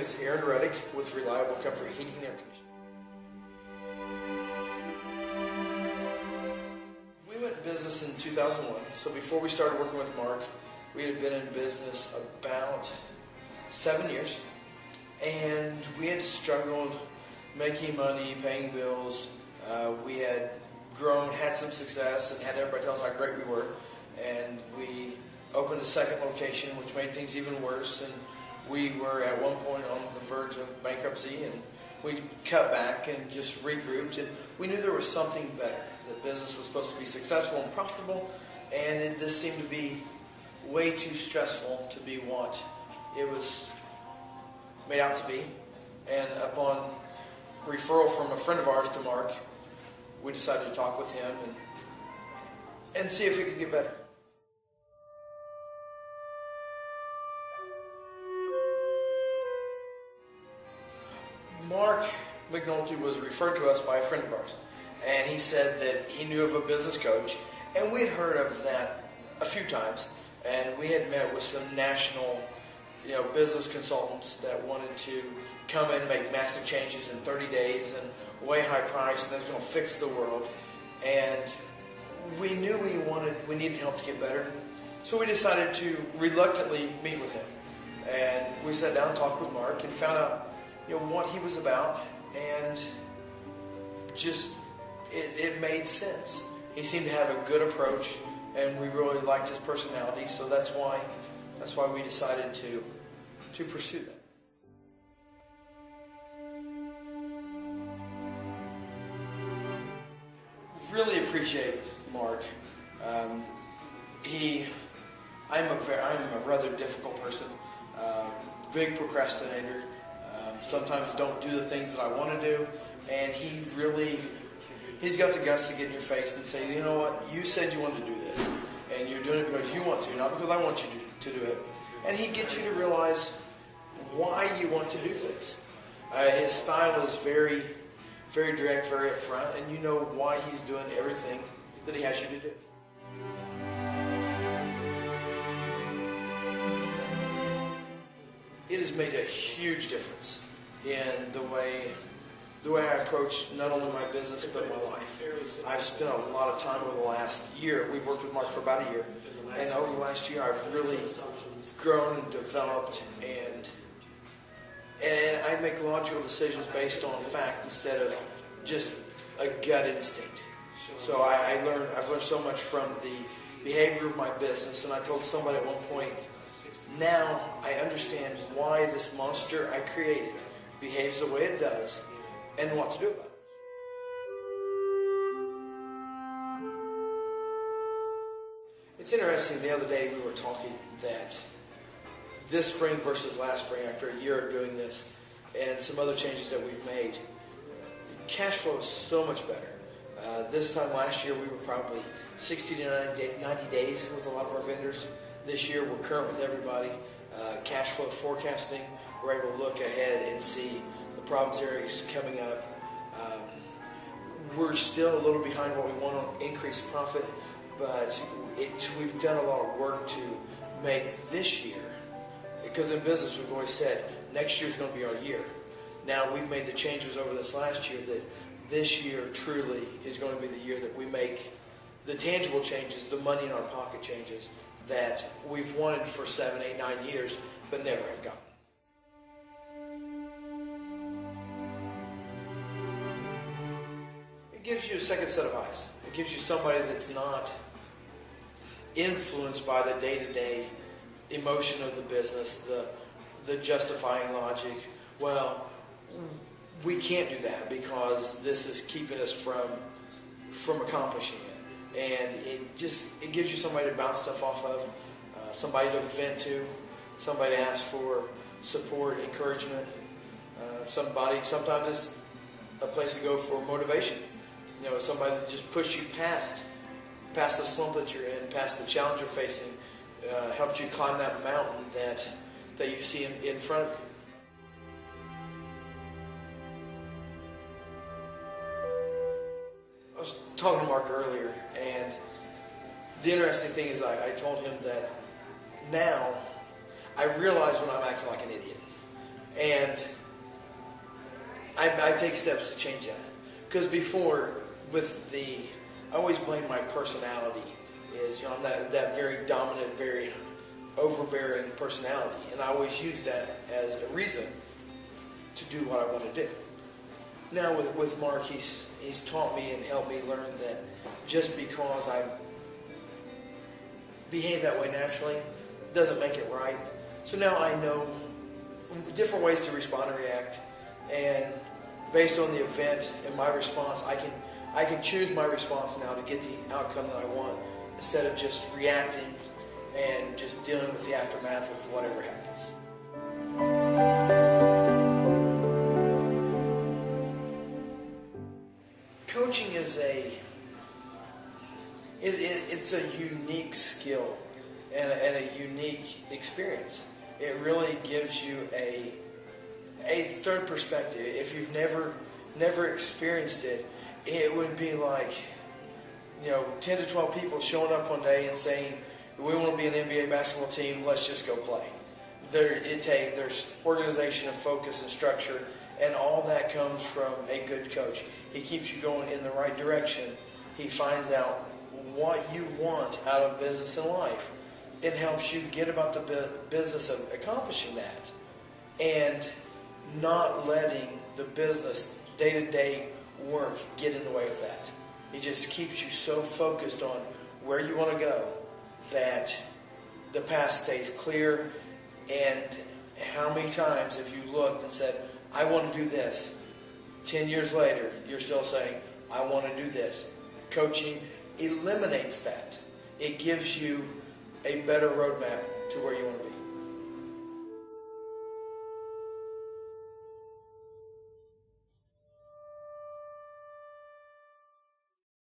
is Aaron Ruddick with Reliable Comfort Heating and Air Conditioning. We went in business in 2001, so before we started working with Mark, we had been in business about 7 years, and we had struggled making money, paying bills. We had grown, had some success, and had everybody tell us how great we were, and we opened a second location, which made things even worse, and we were at one point on the verge of bankruptcy, and we cut back and just regrouped, and we knew there was something better. The business was supposed to be successful and profitable, and this seemed to be way too stressful to be what it was made out to be. And upon referral from a friend of ours to Mark, we decided to talk with him and see if it could get better. Mark McNulty was referred to us by a friend of ours, and he said that he knew of a business coach, and we had heard of that a few times, and we had met with some national, business consultants that wanted to come in and make massive changes in 30 days and way high price, and that was going to fix the world. And we knew we needed help to get better, so we decided to reluctantly meet with him. And we sat down and talked with Mark and found out what he was about, and just it made sense. He seemed to have a good approach, and we really liked his personality, so that's why we decided to pursue that. Really appreciate Mark. I'm a rather difficult person, big procrastinator. Sometimes don't do the things that I want to do, and he's got the guts to get in your face and say, you know what, you said you wanted to do this, and you're doing it because you want to, not because I want you to do it. And he gets you to realize why you want to do things. His style is very, very direct, very upfront, and you know why he's doing everything that he has you to do. It has made a huge difference in the way I approach not only my business but my life. I've spent a lot of time over the last year. We've worked with Mark for about a year, and over the last year I've really grown and developed, and I make logical decisions based on fact instead of just a gut instinct. So I've learned so much from the behavior of my business, and I told somebody at one point, now I understand why this monster I created behaves the way it does and what to do about it. It's interesting, the other day we were talking that this spring versus last spring, after a year of doing this and some other changes that we've made, cash flow is so much better. This time last year we were probably 60 to 90 days with a lot of our vendors. This year we're current with everybody. Cash flow forecasting, we're able to look ahead and see the problems areas coming up. We're still a little behind what we want on increased profit, but we've done a lot of work to make this year, because in business we've always said next year's going to be our year. Now we've made the changes over this last year that this year truly is going to be the year that we make the tangible changes, the money in our pocket changes that we've wanted for 7, 8, 9 years, but never have gotten. It gives you a second set of eyes. It gives you somebody that's not influenced by the day-to-day emotion of the business, the justifying logic. Well, we can't do that because this is keeping us from accomplishing it. And it gives you somebody to bounce stuff off of, somebody to vent to, somebody to ask for support, encouragement, sometimes it's a place to go for motivation. Somebody that just push you past the slump that you're in, past the challenge you're facing, helps you climb that mountain that you see in front of you. I was talking to Mark earlier, and the interesting thing is I told him that now I realize when I'm acting like an idiot. And I take steps to change that. Because before, I always blame my personality. I'm that very dominant, very overbearing personality. And I always use that as a reason to do what I want to do. Now with Mark, he's taught me and helped me learn that just because I behave that way naturally doesn't make it right. So now I know different ways to respond and react, and based on the event and my response, I can choose my response now to get the outcome that I want, instead of just reacting and just dealing with the aftermath of whatever happens. Coaching is it's a unique skill and a unique experience. It really gives you a third perspective. If you've never experienced it, it would be like 10 to 12 people showing up one day and saying, "We want to be an NBA basketball team. Let's just go play." There's organization and focus and structure, and all that comes from a good coach. He keeps you going in the right direction. He finds out what you want out of business and life. It helps you get about the business of accomplishing that, and not letting the business day-to-day work get in the way of that. He just keeps you so focused on where you want to go that the path stays clear. And how many times have you looked and said, "I want to do this," 10 years later you're still saying, "I want to do this"? Coaching eliminates that. It gives you a better roadmap to where you want to be.